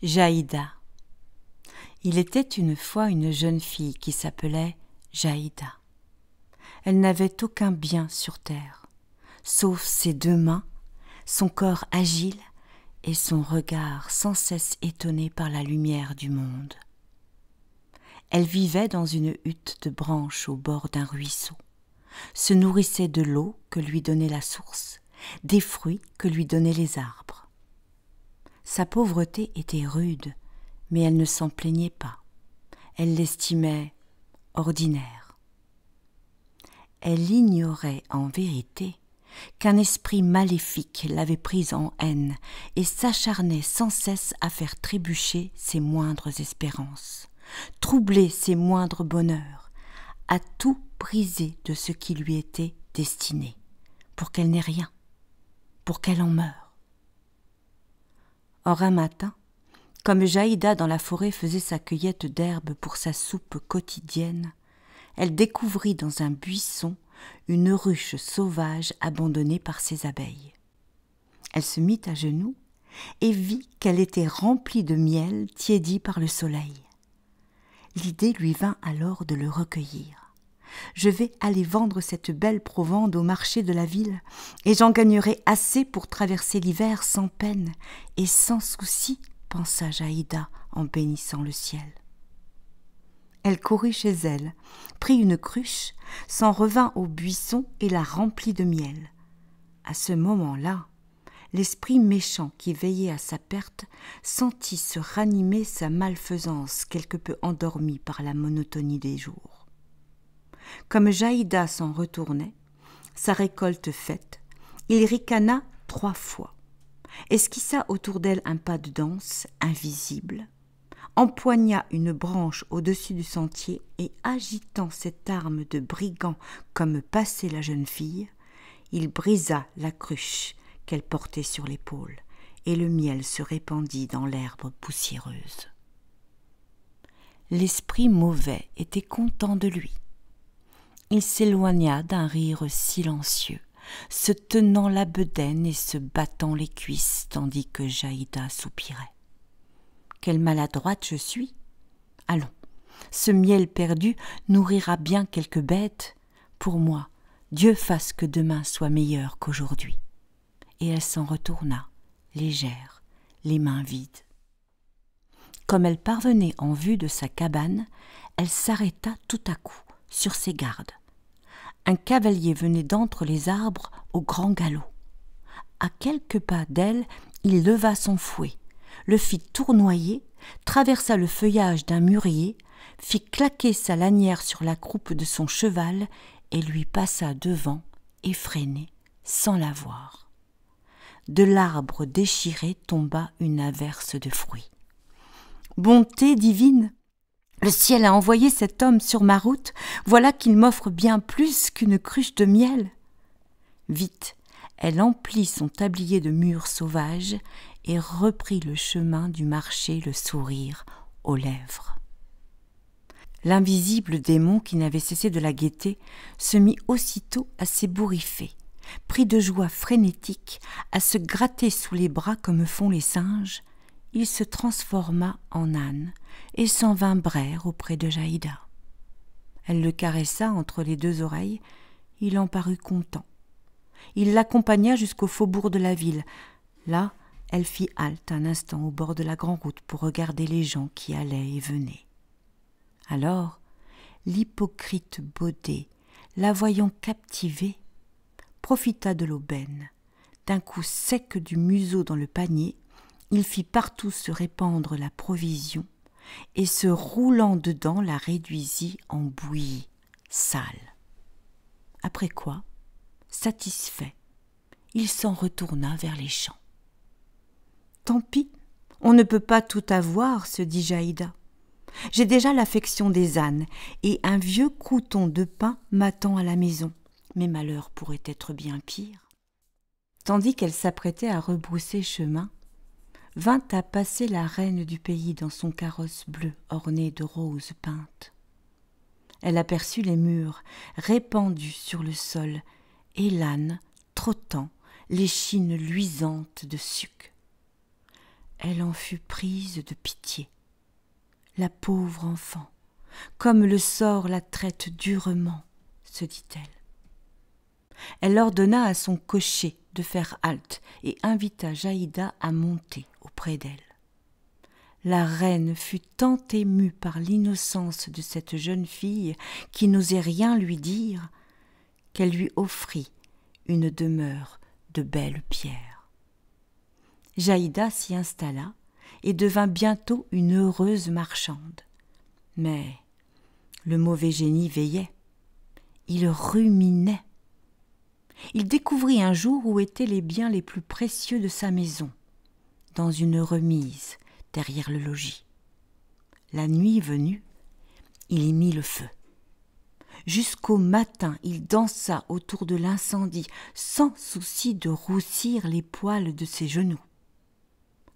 Jaïda. Il était une fois une jeune fille qui s'appelait Jaïda. Elle n'avait aucun bien sur terre, sauf ses deux mains, son corps agile et son regard sans cesse étonné par la lumière du monde. Elle vivait dans une hutte de branches au bord d'un ruisseau, se nourrissait de l'eau que lui donnait la source, des fruits que lui donnaient les arbres. Sa pauvreté était rude, mais elle ne s'en plaignait pas. Elle l'estimait ordinaire. Elle ignorait en vérité qu'un esprit maléfique l'avait prise en haine et s'acharnait sans cesse à faire trébucher ses moindres espérances, troubler ses moindres bonheurs, à tout briser de ce qui lui était destiné, pour qu'elle n'ait rien, pour qu'elle en meure. Or un matin, comme Jaïda dans la forêt faisait sa cueillette d'herbes pour sa soupe quotidienne, elle découvrit dans un buisson une ruche sauvage abandonnée par ses abeilles. Elle se mit à genoux et vit qu'elle était remplie de miel tiédi par le soleil. L'idée lui vint alors de le recueillir. « Je vais aller vendre cette belle provende au marché de la ville et j'en gagnerai assez pour traverser l'hiver sans peine et sans souci, pensa Jaïda en bénissant le ciel. Elle courut chez elle, prit une cruche, s'en revint au buisson et la remplit de miel. À ce moment-là, l'esprit méchant qui veillait à sa perte sentit se ranimer sa malfaisance quelque peu endormie par la monotonie des jours. Comme Jaïda s'en retournait, sa récolte faite, il ricana 3 fois, esquissa autour d'elle un pas de danse invisible, empoigna une branche au-dessus du sentier et, agitant cette arme de brigand comme passait la jeune fille, il brisa la cruche qu'elle portait sur l'épaule et le miel se répandit dans l'herbe poussiéreuse. L'esprit mauvais était content de lui. Il s'éloigna d'un rire silencieux, se tenant la bedaine et se battant les cuisses, tandis que Jaïda soupirait. « Quelle maladroite je suis ! Allons, ce miel perdu nourrira bien quelques bêtes. Pour moi, Dieu fasse que demain soit meilleur qu'aujourd'hui. » Et elle s'en retourna, légère, les mains vides. Comme elle parvenait en vue de sa cabane, elle s'arrêta tout à coup, sur ses gardes. Un cavalier venait d'entre les arbres au grand galop. À quelques pas d'elle, il leva son fouet, le fit tournoyer, traversa le feuillage d'un mûrier, fit claquer sa lanière sur la croupe de son cheval et lui passa devant, effréné, sans la voir. De l'arbre déchiré tomba une averse de fruits. « Bonté divine ! Le ciel a envoyé cet homme sur ma route, voilà qu'il m'offre bien plus qu'une cruche de miel. » Vite, elle emplit son tablier de mûres sauvages et reprit le chemin du marché, le sourire aux lèvres. L'invisible démon qui n'avait cessé de la guetter se mit aussitôt à s'ébouriffer, pris de joie frénétique, à se gratter sous les bras comme font les singes. Il se transforma en âne et s'en vint braire auprès de Jaïda. Elle le caressa entre les 2 oreilles, il en parut content. Il l'accompagna jusqu'au faubourg de la ville. Là, elle fit halte un instant au bord de la grande route pour regarder les gens qui allaient et venaient. Alors, l'hypocrite Baudet, la voyant captivée, profita de l'aubaine. D'un coup sec du museau dans le panier, il fit partout se répandre la provision et se roulant dedans la réduisit en bouillie, sale. Après quoi, satisfait, il s'en retourna vers les champs. « Tant pis, on ne peut pas tout avoir, se dit Jaïda. J'ai déjà l'affection des ânes et un vieux crouton de pain m'attend à la maison. Mes malheurs pourraient être bien pires. » Tandis qu'elle s'apprêtait à rebrousser chemin, vint à passer la reine du pays dans son carrosse bleu orné de roses peintes. Elle aperçut les mûres répandus sur le sol et l'âne trottant, l'échine luisante de suc. Elle en fut prise de pitié. La pauvre enfant, comme le sort la traite durement, se dit-elle. Elle ordonna à son cocher de faire halte et invita Jaïda à monter auprès d'elle. La reine fut tant émue par l'innocence de cette jeune fille qui n'osait rien lui dire, qu'elle lui offrit une demeure de belles pierres. Jaïda s'y installa et devint bientôt une heureuse marchande. Mais le mauvais génie veillait. Il ruminait. Il découvrit un jour où étaient les biens les plus précieux de sa maison, dans une remise derrière le logis. La nuit venue, il y mit le feu. Jusqu'au matin, il dansa autour de l'incendie, sans souci de roussir les poils de ses genoux.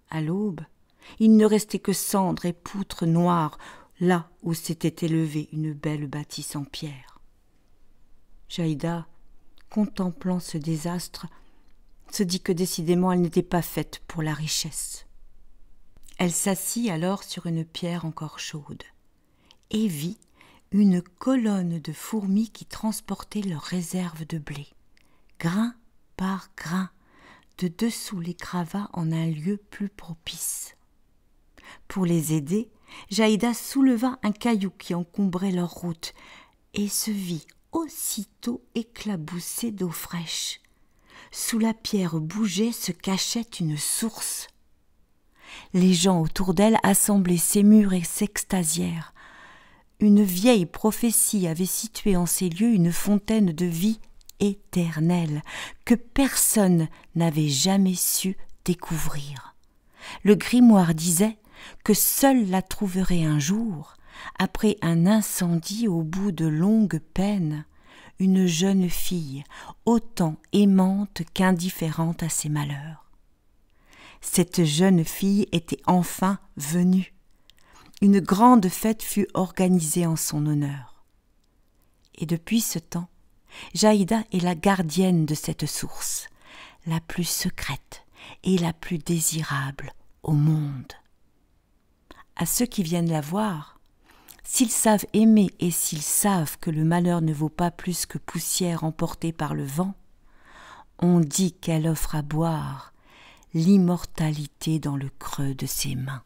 À l'aube, il ne restait que cendres et poutres noires, là où s'était élevée une belle bâtisse en pierre. Jaïda, contemplant ce désastre, se dit que décidément elle n'était pas faite pour la richesse. Elle s'assit alors sur une pierre encore chaude et vit une colonne de fourmis qui transportaient leurs réserves de blé, grain par grain, de dessous les gravats en un lieu plus propice. Pour les aider, Jaïda souleva un caillou qui encombrait leur route et se vit aussitôt éclaboussée d'eau fraîche. Sous la pierre bougeait se cachait une source. Les gens autour d'elle, assemblés, s'émurent et s'extasièrent. Une vieille prophétie avait situé en ces lieux une fontaine de vie éternelle que personne n'avait jamais su découvrir. Le grimoire disait que seule la trouverait un jour, après un incendie au bout de longues peines, une jeune fille autant aimante qu'indifférente à ses malheurs. Cette jeune fille était enfin venue. Une grande fête fut organisée en son honneur. Et depuis ce temps, Jaïda est la gardienne de cette source, la plus secrète et la plus désirable au monde. À ceux qui viennent la voir, s'ils savent aimer et s'ils savent que le malheur ne vaut pas plus que poussière emportée par le vent, on dit qu'elle offre à boire l'immortalité dans le creux de ses mains.